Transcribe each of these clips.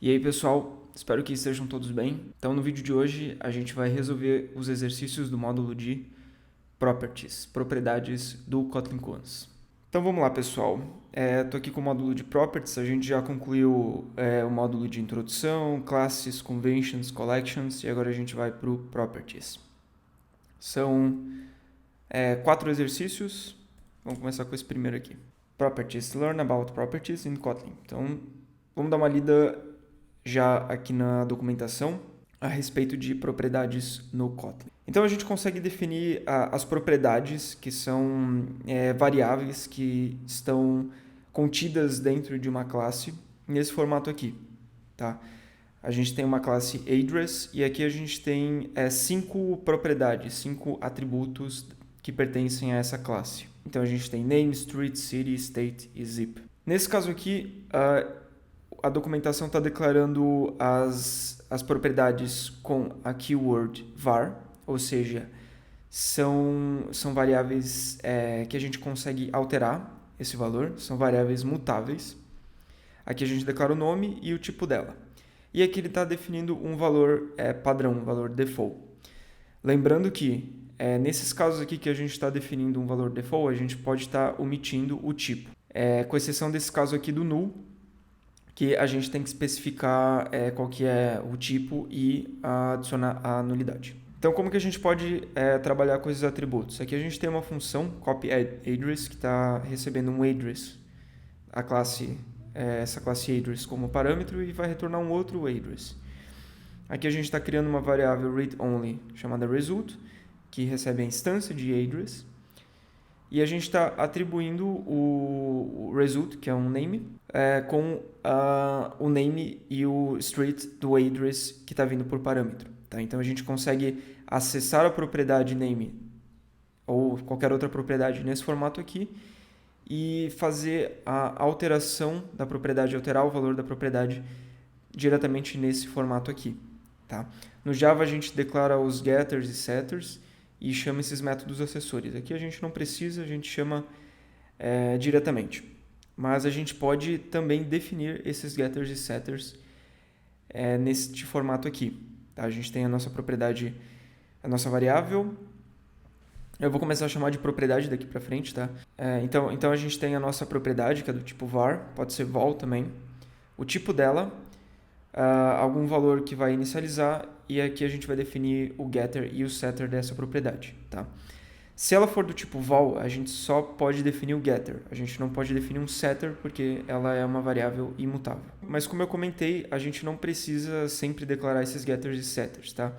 E aí, pessoal, espero que estejam todos bem. Então, no vídeo de hoje, a gente vai resolver os exercícios do módulo de Properties, propriedades do Kotlin Kons. Então, vamos lá, pessoal. Estou aqui com o módulo de Properties. A gente já concluiu o módulo de Introdução, Classes, Conventions, Collections, e agora a gente vai para o Properties. São 4 exercícios. Vamos começar com esse primeiro aqui. Properties. Learn about Properties in Kotlin. Então, vamos dar uma lida já aqui na documentação a respeito de propriedades no Kotlin. Então a gente consegue definir as propriedades que são variáveis que estão contidas dentro de uma classe nesse formato aqui, tá? A gente tem uma classe address e aqui a gente tem 5 propriedades, 5 atributos que pertencem a essa classe. Então a gente tem name, street, city, state e zip. Nesse caso aqui, a documentação está declarando as propriedades com a keyword var, ou seja, são variáveis que a gente consegue alterar esse valor, são variáveis mutáveis. Aqui a gente declara o nome e o tipo dela. E aqui ele está definindo um valor padrão, um valor default. Lembrando que nesses casos aqui que a gente está definindo um valor default, a gente pode estar omitindo o tipo. Com exceção desse caso aqui do null, que a gente tem que especificar qual que é o tipo e adicionar a nulidade. Então, como que a gente pode trabalhar com esses atributos? Aqui a gente tem uma função copyAddress que está recebendo um address, essa classe address como parâmetro e vai retornar um outro address. Aqui a gente está criando uma variável read-only chamada result, que recebe a instância de address. E a gente está atribuindo o result, que é um name, com o name e o street do address que está vindo por parâmetro. Tá? Então a gente consegue acessar a propriedade name ou qualquer outra propriedade nesse formato aqui e fazer a alteração da propriedade, alterar o valor da propriedade diretamente nesse formato aqui. Tá? No Java a gente declara os getters e setters e chama esses métodos acessórios. Aqui a gente não precisa, a gente chama diretamente. Mas a gente pode também definir esses getters e setters neste formato aqui. Tá? A gente tem a nossa propriedade, a nossa variável. Eu vou começar a chamar de propriedade daqui para frente. Tá? Então a gente tem a nossa propriedade, que é do tipo var, pode ser vol também. O tipo dela, algum valor que vai inicializar, e aqui a gente vai definir o getter e o setter dessa propriedade. Tá? Se ela for do tipo vol, a gente só pode definir o getter. A gente não pode definir um setter porque ela é uma variável imutável. Mas como eu comentei, a gente não precisa sempre declarar esses getters e setters. Tá?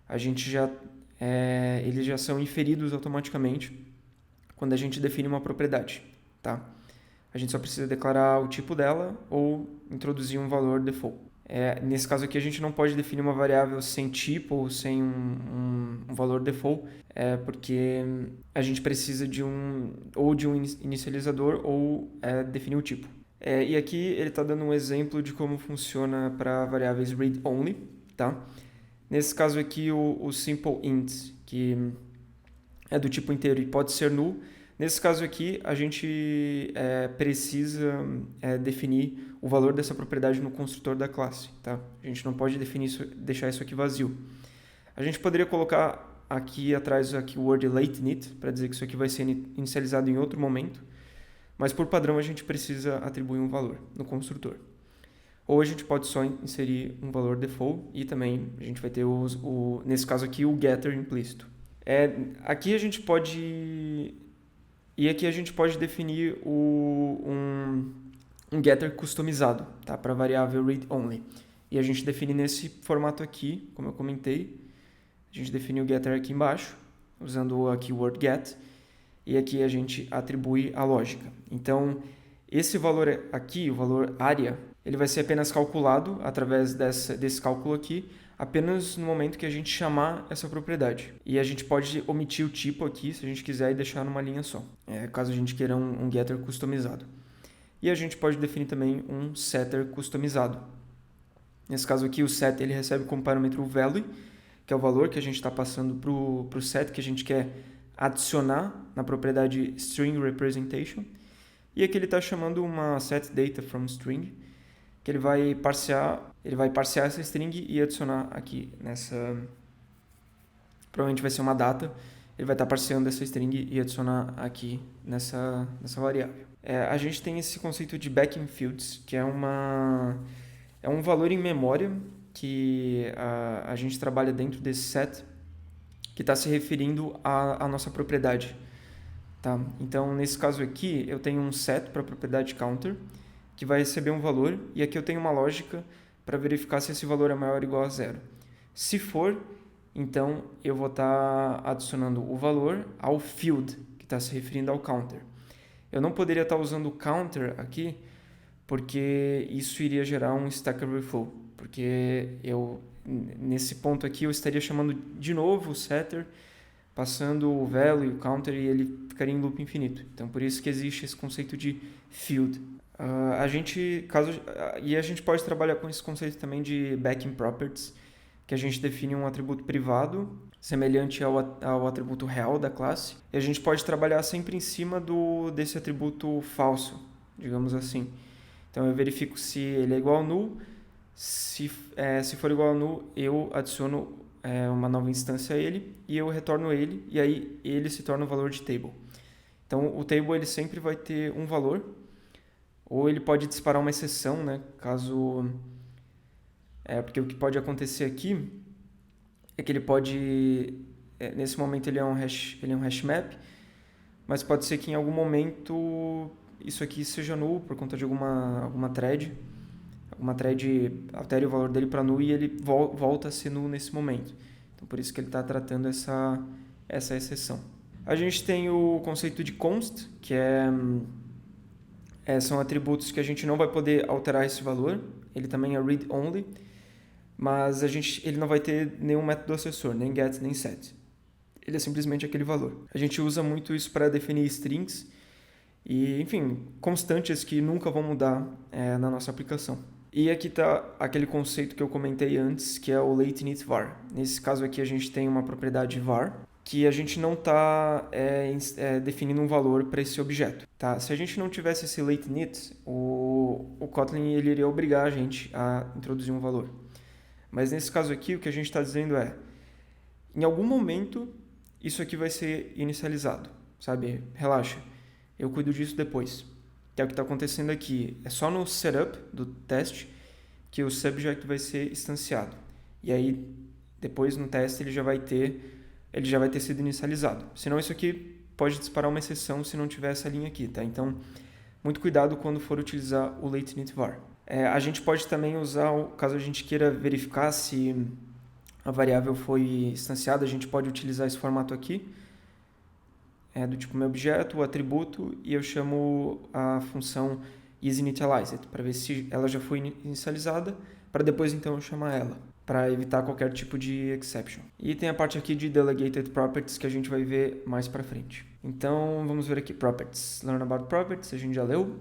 A gente eles já são inferidos automaticamente quando a gente define uma propriedade. Tá? A gente só precisa declarar o tipo dela ou introduzir um valor default. Nesse caso aqui a gente não pode definir uma variável sem tipo ou sem um valor default, porque a gente precisa de um inicializador ou definir o tipo. E aqui ele está dando um exemplo de como funciona para variáveis read-only. Tá? Nesse caso aqui o simple int, que é do tipo inteiro e pode ser null. Nesse caso aqui, a gente precisa definir o valor dessa propriedade no construtor da classe. Tá? A gente não pode deixar isso aqui vazio. A gente poderia colocar aqui atrás o keyword lateInit, para dizer que isso aqui vai ser inicializado em outro momento, mas por padrão a gente precisa atribuir um valor no construtor. Ou a gente pode só inserir um valor default e também a gente vai ter, nesse caso aqui, o getter implícito. Aqui a gente pode... E aqui a gente pode definir um getter customizado, tá? Para a variável read-only. E a gente define nesse formato aqui, como eu comentei. A gente define o getter aqui embaixo, usando a keyword get. E aqui a gente atribui a lógica. Então, esse valor aqui, o valor área, ele vai ser apenas calculado através desse cálculo aqui, apenas no momento que a gente chamar essa propriedade. E a gente pode omitir o tipo aqui, se a gente quiser, e deixar numa linha só, caso a gente queira um getter customizado. E a gente pode definir também um setter customizado. Nesse caso aqui, o set ele recebe como parâmetro o value, que é o valor que a gente está passando para o set que a gente quer adicionar na propriedade string representation. E aqui ele está chamando uma setDataFromString, que ele vai parsear Ele vai parsear essa string e adicionar aqui nessa... Provavelmente vai ser uma data. Ele vai estar parseando essa string e adicionar aqui nessa variável. A gente tem esse conceito de backing fields, que é um valor em memória que a gente trabalha dentro desse set, que está se referindo à nossa propriedade. Tá? Então, nesse caso aqui, eu tenho um set para a propriedade counter, que vai receber um valor, e aqui eu tenho uma lógica para verificar se esse valor é maior ou igual a 0. Se for, então eu vou estar adicionando o valor ao field, que está se referindo ao counter. Eu não poderia estar usando o counter aqui, porque isso iria gerar um Stack Overflow, porque nesse ponto aqui eu estaria chamando de novo o setter, passando o value e o counter, e ele ficaria em loop infinito. Então, por isso que existe esse conceito de field. A gente pode trabalhar com esse conceito também de backing properties, que a gente define um atributo privado, semelhante ao atributo real da classe, e a gente pode trabalhar sempre em cima desse atributo falso, digamos assim. Então, eu verifico se ele é igual ao null. Se for igual ao null, eu adiciono uma nova instância a ele e eu retorno ele, e aí ele se torna o valor de table. Então, o table ele sempre vai ter um valor, ou ele pode disparar uma exceção, né? Caso... porque o que pode acontecer aqui é que ele pode... nesse momento ele é um hash map, mas pode ser que em algum momento isso aqui seja null por conta de alguma thread. Alguma thread altere o valor dele para null e ele volta a ser null nesse momento. Então, por isso que ele está tratando essa exceção. A gente tem o conceito de const, que são atributos que a gente não vai poder alterar esse valor. Ele também é read-only, mas ele não vai ter nenhum método acessor, nem get, nem set. Ele é simplesmente aquele valor. A gente usa muito isso para definir strings e, enfim, constantes que nunca vão mudar na nossa aplicação. E aqui está aquele conceito que eu comentei antes, que é o lateInit var. Nesse caso aqui a gente tem uma propriedade var, que a gente não está definindo um valor para esse objeto. Tá? Se a gente não tivesse esse lateInit, o Kotlin ele iria obrigar a gente a introduzir um valor. Mas nesse caso aqui, o que a gente está dizendo em algum momento, isso aqui vai ser inicializado, sabe? Relaxa, eu cuido disso depois. Que é o que está acontecendo aqui. É só no setup do teste que o subject vai ser instanciado. E aí, depois no teste, ele já vai ter sido inicializado. Senão isso aqui pode disparar uma exceção se não tiver essa linha aqui, tá? Então, muito cuidado quando for utilizar o lateInit var. A gente pode também usar, caso a gente queira verificar se a variável foi instanciada, a gente pode utilizar esse formato aqui, do tipo meu objeto, o atributo, e eu chamo a função isInitialized, para ver se ela já foi inicializada, para depois então eu chamar ela, para evitar qualquer tipo de exception. E tem a parte aqui de delegated properties que a gente vai ver mais para frente. Então vamos ver aqui properties. Learn about properties, a gente já leu.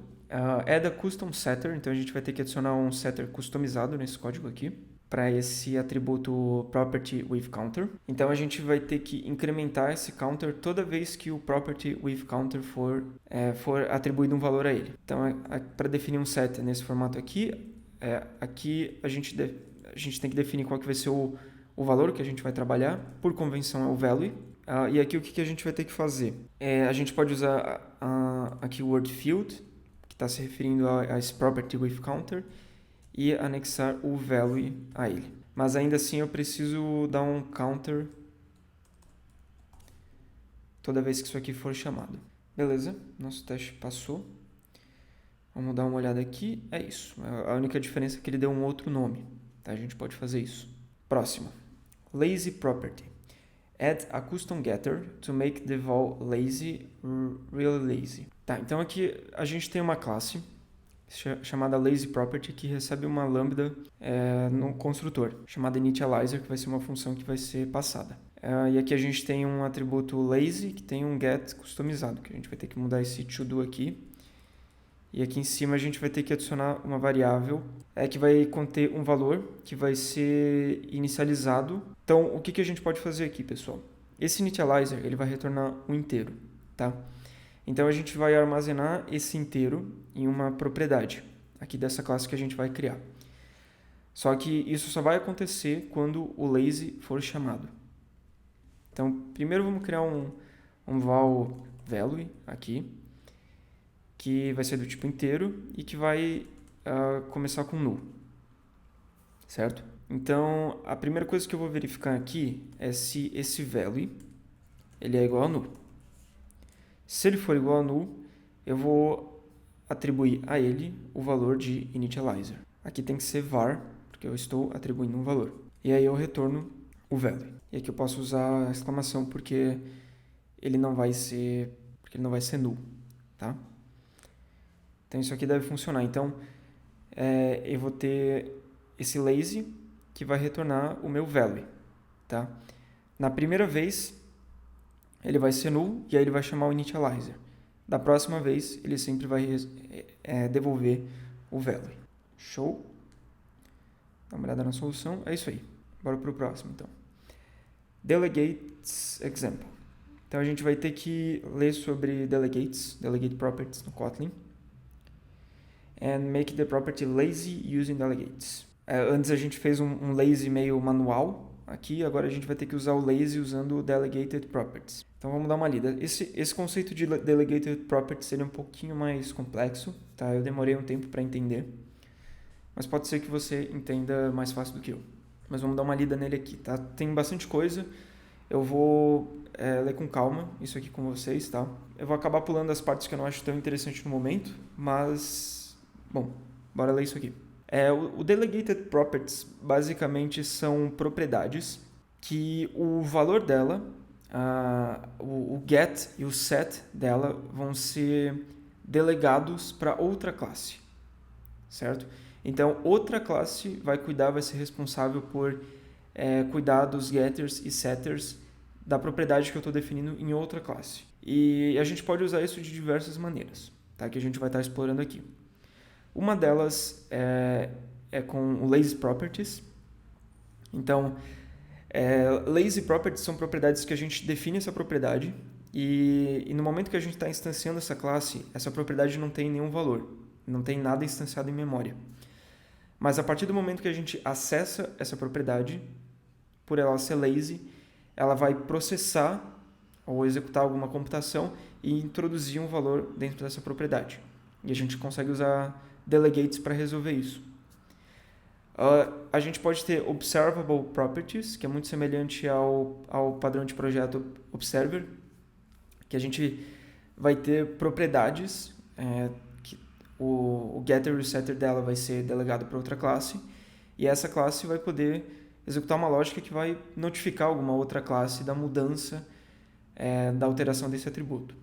Add a custom setter, então a gente vai ter que adicionar um setter customizado nesse código aqui, para esse atributo property with counter. Então a gente vai ter que incrementar esse counter toda vez que o property with counter for atribuído um valor a ele. Então para definir um setter nesse formato aqui, aqui a gente tem que definir qual que vai ser o valor que a gente vai trabalhar. Por convenção é o value. E aqui o que a gente vai ter que fazer? A gente pode usar a keyword field, que está se referindo a esse property with counter, e anexar o value a ele. Mas ainda assim eu preciso dar um counter toda vez que isso aqui for chamado. Beleza, nosso teste passou. Vamos dar uma olhada aqui. É isso. A única diferença é que ele deu um outro nome. Tá? A gente pode fazer isso. Próximo. Lazy property. Add a custom getter to make the val lazy really lazy. Tá, então aqui a gente tem uma classe chamada lazy property que recebe uma lambda no construtor, chamada initializer, que vai ser uma função que vai ser passada. E aqui a gente tem um atributo lazy que tem um get customizado, que a gente vai ter que mudar esse to do aqui. E aqui em cima a gente vai ter que adicionar uma variável que vai conter um valor que vai ser inicializado. Então, o que a gente pode fazer aqui, pessoal? Esse initializer ele vai retornar um inteiro, tá? Então, a gente vai armazenar esse inteiro em uma propriedade aqui dessa classe que a gente vai criar. Só que isso só vai acontecer quando o lazy for chamado. Então, primeiro vamos criar um val value aqui, que vai ser do tipo inteiro e que vai começar com null, certo? Então, a primeira coisa que eu vou verificar aqui é se esse value ele é igual a null. Se ele for igual a null, eu vou atribuir a ele o valor de initializer. Aqui tem que ser var, porque eu estou atribuindo um valor. E aí eu retorno o value. E aqui eu posso usar a exclamação porque ele não vai ser null, tá? Então isso aqui deve funcionar. Então eu vou ter esse lazy que vai retornar o meu value, tá? Na primeira vez ele vai ser null e aí ele vai chamar o initializer. Da próxima vez ele sempre vai devolver o value. Show? Dá uma olhada na solução. É isso aí. Bora para o próximo, então. Delegates example. Então, a gente vai ter que ler sobre delegates, delegate properties no Kotlin. And make the property lazy using delegates. Antes a gente fez um lazy meio manual aqui, agora a gente vai ter que usar o lazy usando o delegated properties. Então, vamos dar uma lida. Esse conceito de delegated properties ele é um pouquinho mais complexo, tá? Eu demorei um tempo para entender. Mas pode ser que você entenda mais fácil do que eu. Mas vamos dar uma lida nele aqui, tá? Tem bastante coisa. Eu vou ler com calma isso aqui com vocês, tá? Eu vou acabar pulando as partes que eu não acho tão interessante no momento, mas... Bom, bora ler isso aqui. O Delegated Properties basicamente são propriedades que o valor dela, o get e o set dela vão ser delegados para outra classe, certo? Então, outra classe vai ser responsável por cuidar dos getters e setters da propriedade que eu estou definindo em outra classe. E a gente pode usar isso de diversas maneiras, tá? Que a gente vai estar explorando aqui. Uma delas é com o Lazy Properties. Então, Lazy Properties são propriedades que a gente define essa propriedade e no momento que a gente está instanciando essa classe, essa propriedade não tem nenhum valor, não tem nada instanciado em memória. Mas a partir do momento que a gente acessa essa propriedade, por ela ser lazy, ela vai processar ou executar alguma computação e introduzir um valor dentro dessa propriedade. E a gente consegue usar delegates para resolver isso. A gente pode ter observable properties, que é muito semelhante ao padrão de projeto observer, que a gente vai ter propriedades o getter e o setter dela vai ser delegado para outra classe e essa classe vai poder executar uma lógica que vai notificar alguma outra classe da mudança, da alteração desse atributo.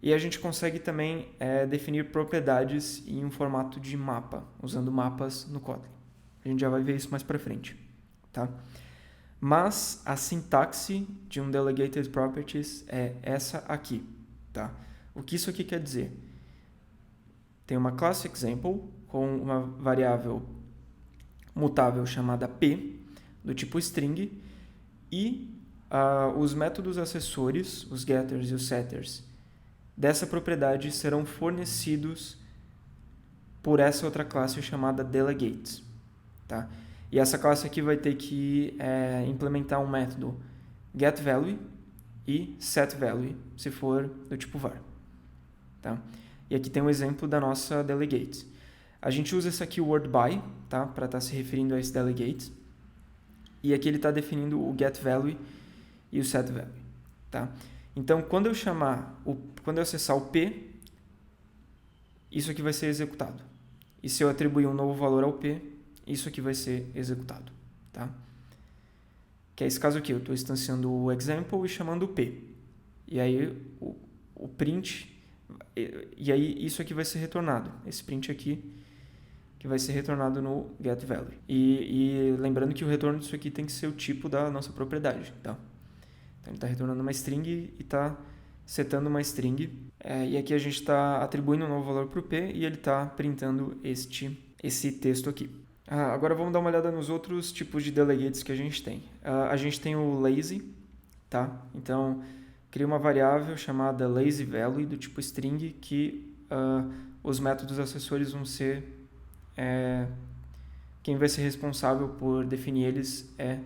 E a gente consegue também definir propriedades em um formato de mapa, usando mapas no Kotlin. A gente já vai ver isso mais para frente, tá? Mas a sintaxe de um Delegated Properties é essa aqui, tá? O que isso aqui quer dizer? Tem uma classe example com uma variável mutável chamada p, do tipo string, e os métodos acessórios, os getters e os setters, dessa propriedade serão fornecidos por essa outra classe chamada delegates. Tá? E essa classe aqui vai ter que implementar um método getValue e setValue, se for do tipo var. Tá? E aqui tem um exemplo da nossa delegate. A gente usa esse aqui, o word_by, tá? Para estar se referindo a esse delegate. E aqui ele está definindo o getValue e o setValue. Tá? Então, quando eu acessar o p, isso aqui vai ser executado. E se eu atribuir um novo valor ao p, isso aqui vai ser executado. Tá? Que é esse caso aqui, eu estou instanciando o example e chamando o p. E aí o print... E aí isso aqui vai ser retornado, esse print aqui, que vai ser retornado no getValue. E lembrando que o retorno disso aqui tem que ser o tipo da nossa propriedade, tá? Então ele está retornando uma string e está setando uma string. E aqui a gente está atribuindo um novo valor para o p e ele está printando esse texto aqui. Agora vamos dar uma olhada nos outros tipos de delegates que a gente tem. A gente tem o lazy, tá? Então... cria uma variável chamada lazyValue do tipo string que os métodos acessórios vão ser quem vai ser responsável por definir eles é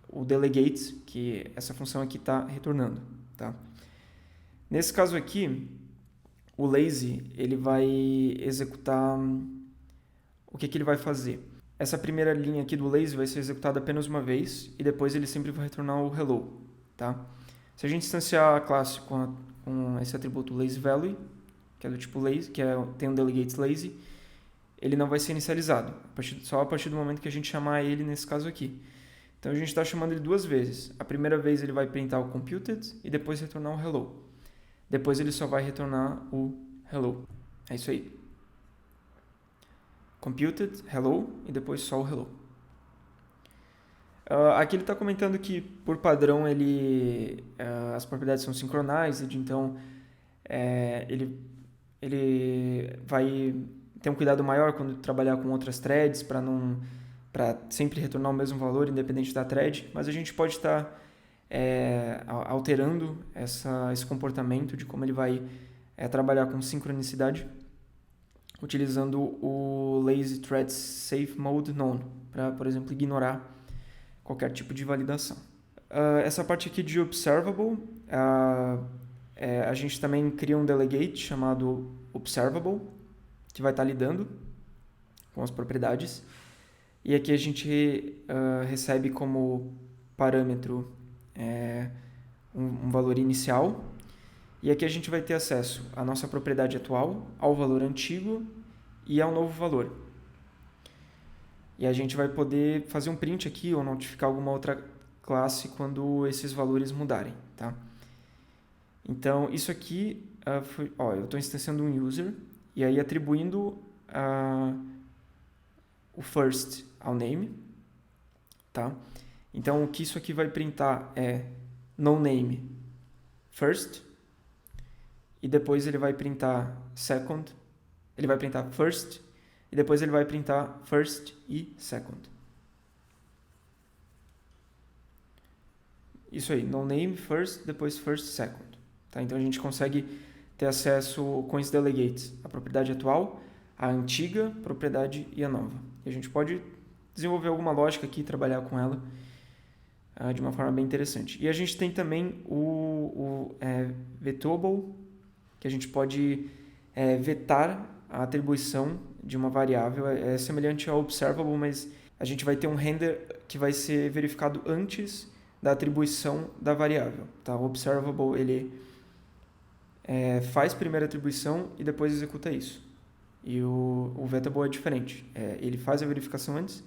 o delegate, que essa função aqui está retornando. Tá? Nesse caso aqui, o lazy ele vai executar... O que ele vai fazer? Essa primeira linha aqui do lazy vai ser executada apenas uma vez e depois ele sempre vai retornar o hello. Tá? Se a gente instanciar a classe com esse atributo lazyValue, que é do tipo lazy, tem um delegate lazy, ele não vai ser inicializado, só a partir do momento que a gente chamar ele nesse caso aqui. Então a gente está chamando ele duas vezes. A primeira vez ele vai printar o computed e depois retornar o hello. Depois ele só vai retornar o hello. É isso aí. Computed, hello e depois só o hello. Aqui ele está comentando que por padrão as propriedades são synchronized, então ele vai ter um cuidado maior quando trabalhar com outras threads para sempre retornar o mesmo valor independente da thread, mas a gente pode estar alterando esse comportamento de como ele vai trabalhar com sincronicidade utilizando o lazy thread safe mode none para, por exemplo, ignorar qualquer tipo de validação. Essa parte aqui de observable, a gente também cria um delegate chamado observable, que vai estar lidando com as propriedades. E aqui a gente recebe como parâmetro um valor inicial. E aqui a gente vai ter acesso à nossa propriedade atual, ao valor antigo e ao novo valor. E a gente vai poder fazer um print aqui ou notificar alguma outra classe quando esses valores mudarem. Tá? Então, isso aqui, eu estou instanciando um user e aí atribuindo o first ao name. Tá? Então, o que isso aqui vai printar é noName first e depois ele vai printar second, ele vai printar first e depois ele vai printar first e second. Isso aí, noName first, depois first, second. Tá? Então a gente consegue ter acesso com esse delegate à propriedade atual, a antiga propriedade e a nova. E a gente pode desenvolver alguma lógica aqui e trabalhar com ela de uma forma bem interessante. E a gente tem também o vetable, que a gente pode vetar a atribuição de uma variável. É semelhante ao observable, mas a gente vai ter um render que vai ser verificado antes da atribuição da variável. Tá? O observable ele faz primeiro a atribuição e depois executa isso. E o vetable é diferente. Ele faz a verificação antes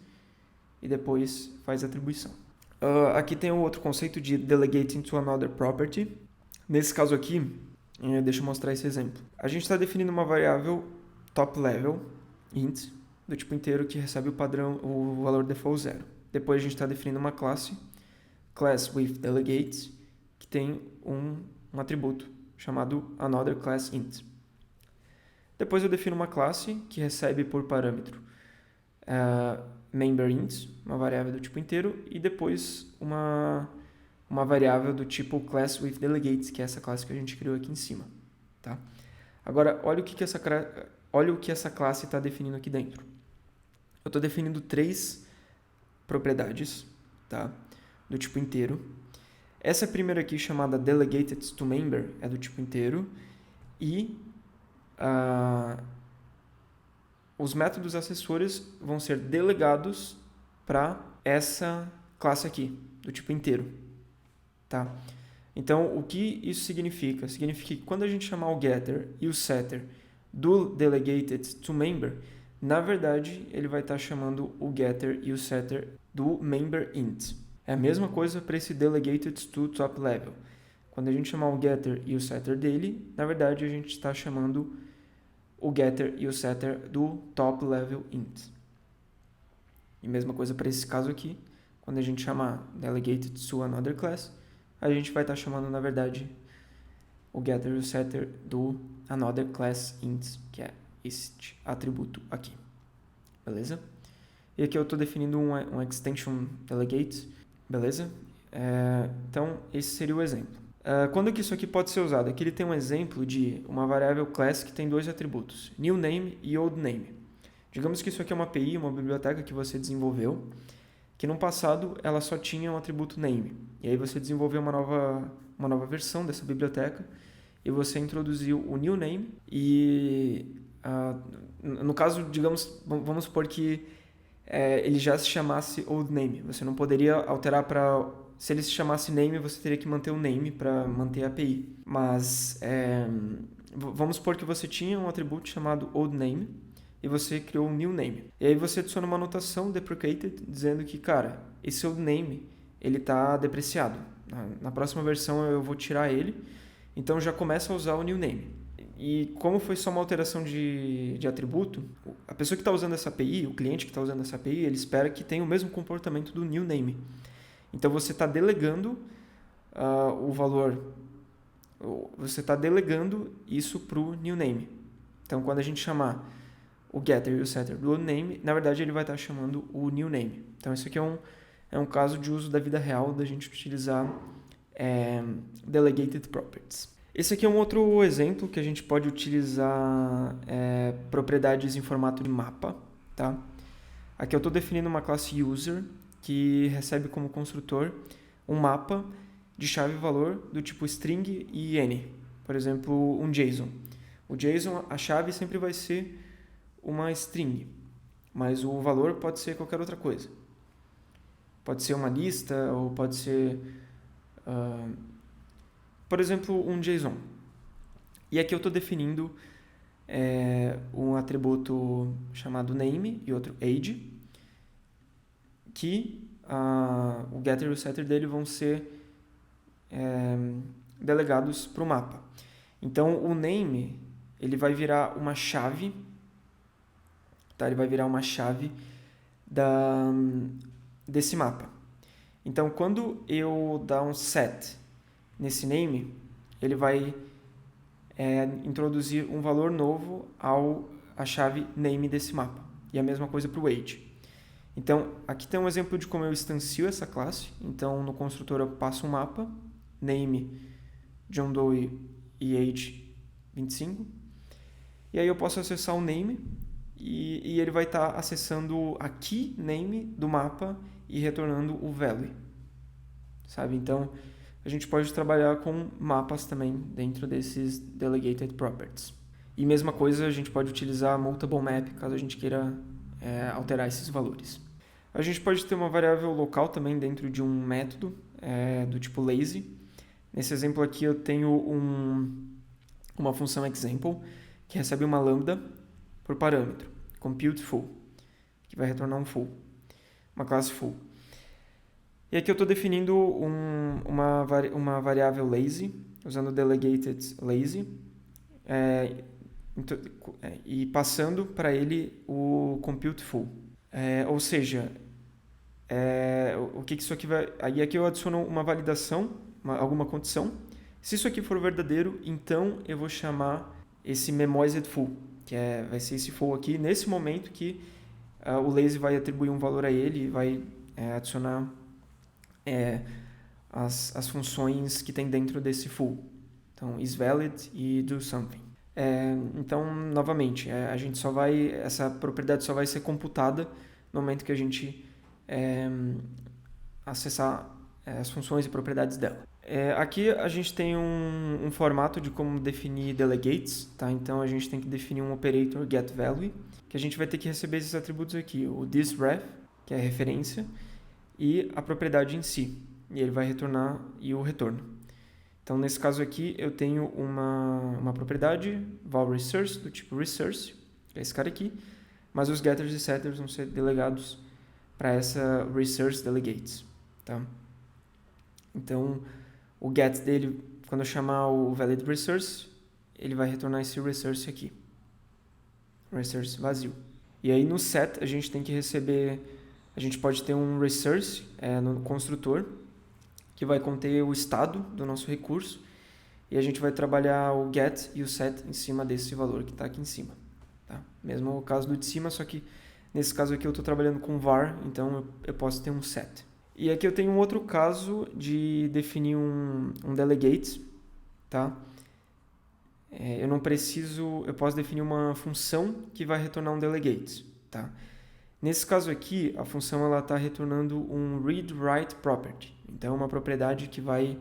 e depois faz a atribuição. Aqui tem o outro conceito de delegating to another property. Nesse caso aqui, deixa eu mostrar esse exemplo. A gente está definindo uma variável top level int do tipo inteiro que recebe o valor default 0. Depois a gente está definindo uma classe class with delegates que tem um atributo chamado another class int. Depois eu defino uma classe que recebe por parâmetro member int, uma variável do tipo inteiro, e depois uma variável do tipo class with delegates, que é essa classe que a gente criou aqui em cima. Tá? Agora, olha o que essa classe está definindo aqui dentro. Eu estou definindo 3 propriedades, tá? Do tipo inteiro. Essa primeira aqui, chamada delegated to member, é do tipo inteiro, e os métodos acessórios vão ser delegados para essa classe aqui, do tipo inteiro. Tá? Então, o que isso significa? Significa que quando a gente chamar o getter e o setter do delegated to member, na verdade, ele vai estar chamando o getter e o setter do member int. É a mesma coisa para esse delegated to top level. Quando a gente chamar o getter e o setter dele, na verdade, a gente está chamando o getter e o setter do top level int. E mesma coisa para esse caso aqui. Quando a gente chamar delegated to another class, a gente vai estar chamando, na verdade, o getter e o setter do another class int, que é este atributo aqui. Beleza? E aqui eu estou definindo um extension delegate. Beleza? Então, esse seria o exemplo. Quando que isso aqui pode ser usado? Aqui ele tem um exemplo de uma variável class que tem 2 atributos, new name e old name. Digamos que isso aqui é uma API, uma biblioteca que você desenvolveu, que no passado ela só tinha um atributo name. E aí você desenvolveu uma nova versão dessa biblioteca e você introduziu o new name e, no caso, digamos, vamos supor que ele já se chamasse old name. Você não poderia alterar para... Se ele se chamasse name, você teria que manter o name para manter a API. Mas vamos supor que você tinha um atributo chamado old name e você criou um new name. E aí você adiciona uma anotação deprecated dizendo que, cara, esse old name ele está depreciado. Na próxima versão eu vou tirar ele, então já começa a usar o new name. E como foi só uma alteração de atributo, a pessoa que está usando essa API, o cliente que está usando essa API, ele espera que tenha o mesmo comportamento do new name. Então você está delegando o valor, você está delegando isso para o new name. Então quando a gente chamar o getter e o setter do old name, na verdade ele vai estar chamando o new name. Então isso aqui é um caso de uso da vida real da gente utilizar delegated properties. Esse aqui é um outro exemplo que a gente pode utilizar propriedades em formato de mapa. Tá? Aqui eu estou definindo uma classe user que recebe como construtor um mapa de chave e valor do tipo string e n. Por exemplo, um JSON. O JSON, a chave sempre vai ser uma string, mas o valor pode ser qualquer outra coisa. Pode ser uma lista ou pode ser, por exemplo, um JSON. E aqui eu estou definindo um atributo chamado name e outro age, que o getter e o setter dele vão ser delegados para o mapa. Então, o name ele vai virar uma chave, tá? Ele vai virar uma chave desse mapa. Então, quando eu dar um set nesse name, ele vai introduzir um valor novo à chave name desse mapa. E a mesma coisa para o age. Então, aqui tem um exemplo de como eu instancio essa classe. Então, no construtor eu passo um mapa, name John Doe e age 25. E aí eu posso acessar o name e ele vai estar acessando a key name do mapa e retornando o value. Sabe? Então, a gente pode trabalhar com mapas também dentro desses delegated properties. E mesma coisa, a gente pode utilizar multiple map caso a gente queira alterar esses valores. A gente pode ter uma variável local também dentro de um método do tipo lazy. Nesse exemplo aqui eu tenho uma função example que recebe uma lambda por parâmetro, compute full, que vai retornar um full, uma classe full. E aqui eu estou definindo uma variável lazy, usando delegated lazy, e passando para ele o compute full. Ou seja, o que isso aqui vai... Aí aqui eu adiciono uma validação, alguma condição. Se isso aqui for verdadeiro, então eu vou chamar esse memoized full, que vai ser esse full aqui, nesse momento que o lazy vai atribuir um valor a ele e vai adicionar as funções que tem dentro desse full. Então, isValid e doSomething. Então, novamente, essa propriedade só vai ser computada no momento que a gente acessar as funções e propriedades dela. Aqui a gente tem um formato de como definir delegates, tá? Então a gente tem que definir um operator getValue, que a gente vai ter que receber esses atributos aqui, o thisRef, que é a referência, e a propriedade em si, e ele vai retornar e o retorno. Então nesse caso aqui eu tenho uma propriedade valResource do tipo resource, que é esse cara aqui, mas os getters e setters vão ser delegados para essa resource delegates, tá? Então o get dele, quando eu chamar o valid resource, ele vai retornar esse resource aqui, resource vazio. E aí no set a gente tem que receber, a gente pode ter um resource no construtor que vai conter o estado do nosso recurso e a gente vai trabalhar o get e o set em cima desse valor que está aqui em cima. Tá? Mesmo o caso do de cima, só que nesse caso aqui eu estou trabalhando com var, então eu posso ter um set. E aqui eu tenho um outro caso de definir um delegate, tá? Eu posso definir uma função que vai retornar um delegate. tá? Nesse caso aqui, a função está retornando um read-write property. Então, é uma propriedade que vai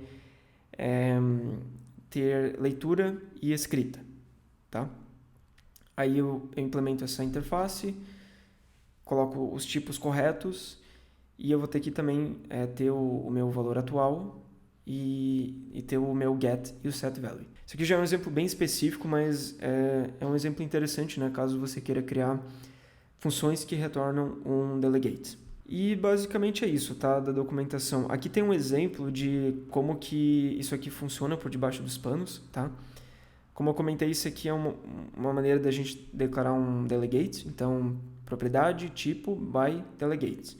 ter leitura e escrita, tá? Aí eu implemento essa interface, coloco os tipos corretos e eu vou ter que também ter o meu valor atual e ter o meu get e o set value. Isso aqui já é um exemplo bem específico, mas é um exemplo interessante, né? Caso você queira criar funções que retornam um delegate. E basicamente é isso, tá? Da documentação. Aqui tem um exemplo de como que isso aqui funciona por debaixo dos panos, tá? Como eu comentei, isso aqui é uma maneira da gente declarar um delegate. Então, propriedade, tipo, by delegate.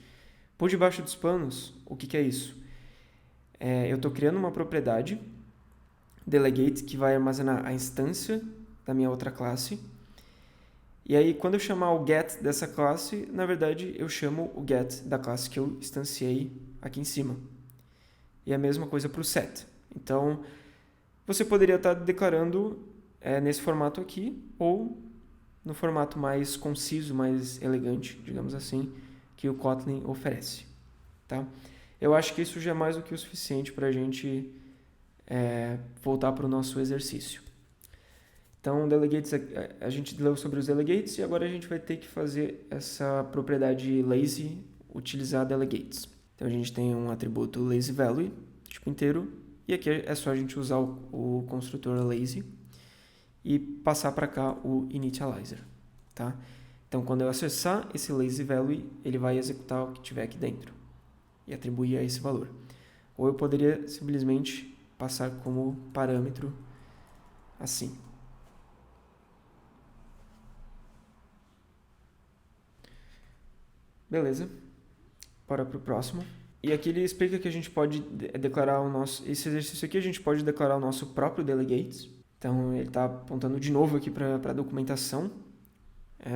Por debaixo dos panos, o que é isso? Eu estou criando uma propriedade, delegate, que vai armazenar a instância da minha outra classe. E aí, quando eu chamar o get dessa classe, na verdade, eu chamo o get da classe que eu instanciei aqui em cima. E a mesma coisa para o set. Então, você poderia estar declarando nesse formato aqui, ou no formato mais conciso, mais elegante, digamos assim, que o Kotlin oferece. Tá? Eu acho que isso já é mais do que o suficiente para a gente voltar para o nosso exercício. Então, delegates, a gente leu sobre os delegates e agora a gente vai ter que fazer essa propriedade lazy utilizar delegates. Então, a gente tem um atributo lazyValue, tipo inteiro, e aqui é só a gente usar o construtor lazy e passar para cá o initializer. Tá? Então, quando eu acessar esse lazyValue, ele vai executar o que tiver aqui dentro e atribuir a esse valor. Ou eu poderia simplesmente passar como parâmetro assim. Beleza, bora para o próximo. E aqui ele explica que a gente pode declarar esse exercício aqui a gente pode declarar o nosso próprio delegate. Então ele está apontando de novo aqui para a documentação.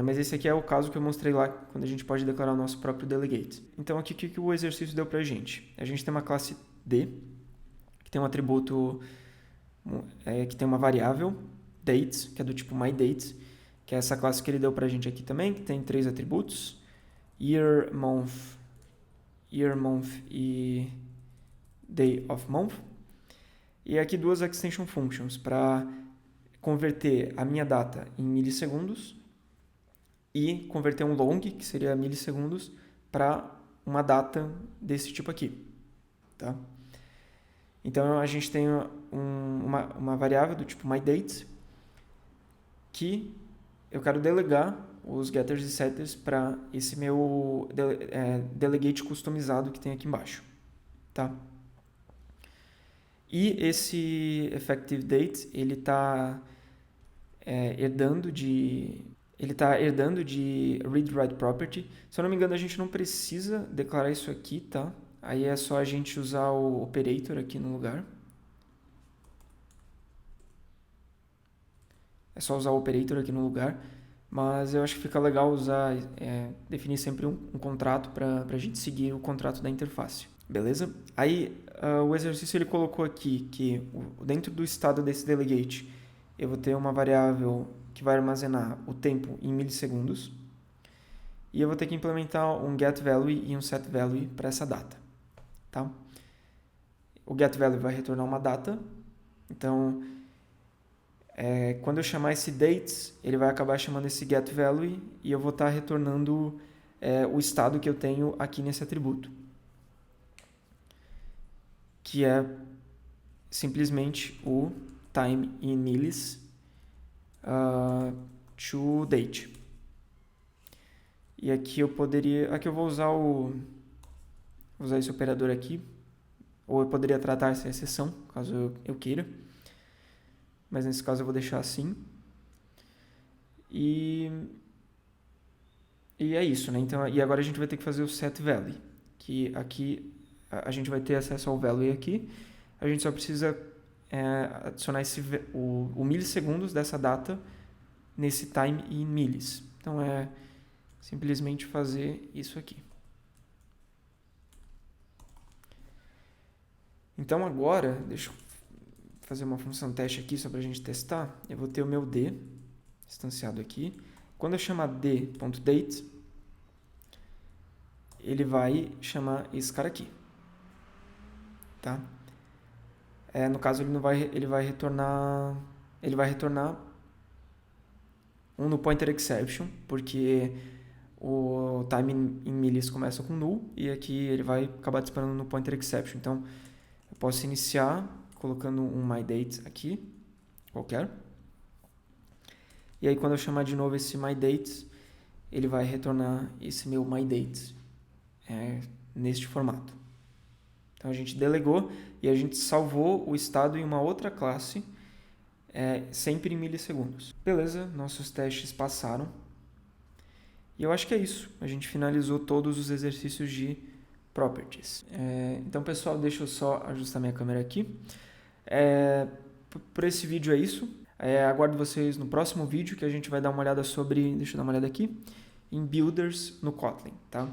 Mas esse aqui é o caso que eu mostrei lá, quando a gente pode declarar o nosso próprio delegate. Então aqui o que o exercício deu para a gente? A gente tem uma classe D, que tem um atributo, que tem uma variável, dates, que é do tipo myDate, que é essa classe que ele deu para a gente aqui também, que tem 3 atributos. Year, month e day of month. E aqui 2 extension functions para converter a minha data em milissegundos e converter um long, que seria milissegundos, para uma data desse tipo aqui. Tá? Então a gente tem uma variável do tipo myDate que eu quero delegar os getters e setters para esse meu delegate customizado que tem aqui embaixo. Tá? E esse effective date, ele está herdando de read-write property. Se eu não me engano, a gente não precisa declarar isso aqui, tá? Aí é só a gente usar o operator aqui no lugar. É só usar o operator aqui no lugar. Mas eu acho que fica legal usar, definir sempre um contrato para a gente seguir o contrato da interface. Beleza? Aí o exercício ele colocou aqui que dentro do estado desse delegate eu vou ter uma variável que vai armazenar o tempo em milissegundos e eu vou ter que implementar um getValue e um setValue para essa data. Tá? O getValue vai retornar uma data, então quando eu chamar esse dates, ele vai acabar chamando esse getValue e eu vou estar retornando o estado que eu tenho aqui nesse atributo, que é simplesmente o time in milis to date. E aqui eu vou usar esse operador aqui, ou eu poderia tratar essa exceção, caso eu queira. Mas nesse caso eu vou deixar assim. E é isso, né? Então, e agora a gente vai ter que fazer o setValue, que aqui a gente vai ter acesso ao value aqui. A gente só precisa adicionar o milissegundos dessa data nesse time in milis. Então é simplesmente fazer isso aqui. Então agora, deixa eu fazer uma função teste aqui só para a gente testar. Eu vou ter o meu D instanciado aqui. Quando eu chamar d.date, ele vai chamar esse cara aqui, tá? No caso ele vai retornar um no pointer exception, porque o time em millis começa com null e aqui ele vai acabar disparando no pointer exception. Então eu posso iniciar colocando um myDate aqui, qualquer. E aí quando eu chamar de novo esse myDate, ele vai retornar esse meu myDate neste formato. Então a gente delegou e a gente salvou o estado em uma outra classe, sempre em milissegundos. Beleza, nossos testes passaram. E eu acho que é isso. A gente finalizou todos os exercícios de properties. Então, pessoal, deixa eu só ajustar minha câmera aqui. Por esse vídeo é isso. Aguardo vocês no próximo vídeo, que a gente vai dar uma olhada sobre... Deixa eu dar uma olhada aqui. Em builders no Kotlin, tá?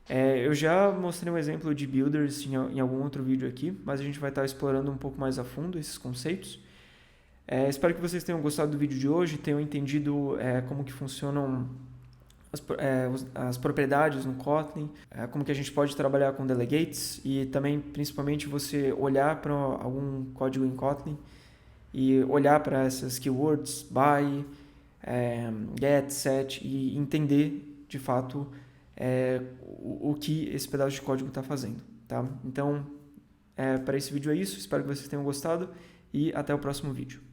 Eu já mostrei um exemplo de builders em algum outro vídeo aqui, mas a gente vai estar explorando um pouco mais a fundo esses conceitos. Espero que vocês tenham gostado do vídeo de hoje, tenham entendido como que funcionam as propriedades no Kotlin, como que a gente pode trabalhar com delegates e também, principalmente, você olhar para algum código em Kotlin e olhar para essas keywords, buy, get, set e entender, de fato, o que esse pedaço de código está fazendo, tá? Então, para esse vídeo é isso, espero que vocês tenham gostado e até o próximo vídeo.